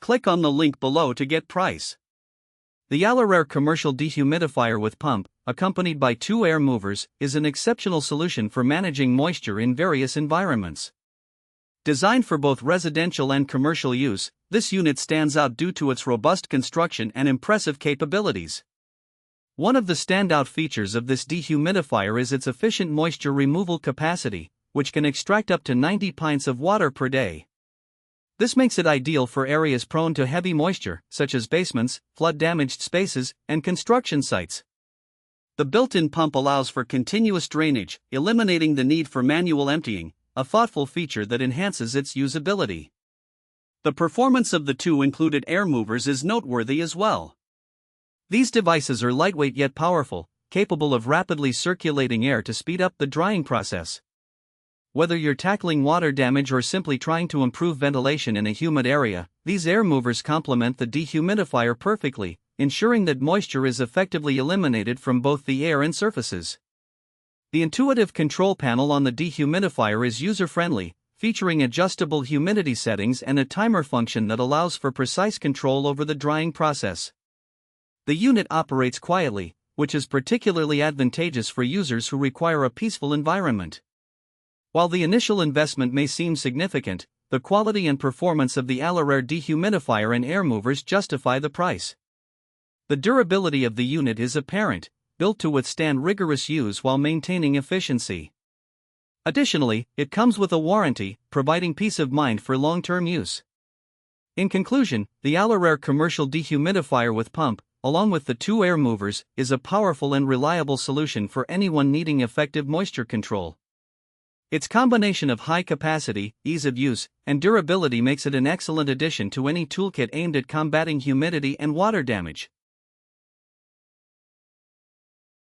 Click on the link below to get price. The ALORAIR Commercial Dehumidifier with pump, accompanied by 2 air movers, is an exceptional solution for managing moisture in various environments. Designed for both residential and commercial use, this unit stands out due to its robust construction and impressive capabilities. One of the standout features of this dehumidifier is its efficient moisture removal capacity, which can extract up to 90 pints of water per day. This makes it ideal for areas prone to heavy moisture, such as basements, flood-damaged spaces, and construction sites. The built-in pump allows for continuous drainage, eliminating the need for manual emptying, a thoughtful feature that enhances its usability. The performance of the 2 included air movers is noteworthy as well. These devices are lightweight yet powerful, capable of rapidly circulating air to speed up the drying process. Whether you're tackling water damage or simply trying to improve ventilation in a humid area, these air movers complement the dehumidifier perfectly, ensuring that moisture is effectively eliminated from both the air and surfaces. The intuitive control panel on the dehumidifier is user-friendly, featuring adjustable humidity settings and a timer function that allows for precise control over the drying process. The unit operates quietly, which is particularly advantageous for users who require a peaceful environment. While the initial investment may seem significant, the quality and performance of the ALORAIR dehumidifier and air movers justify the price. The durability of the unit is apparent, built to withstand rigorous use while maintaining efficiency. Additionally, it comes with a warranty, providing peace of mind for long-term use. In conclusion, the ALORAIR Commercial Dehumidifier with pump, along with the 2 air movers, is a powerful and reliable solution for anyone needing effective moisture control. Its combination of high capacity, ease of use, and durability makes it an excellent addition to any toolkit aimed at combating humidity and water damage.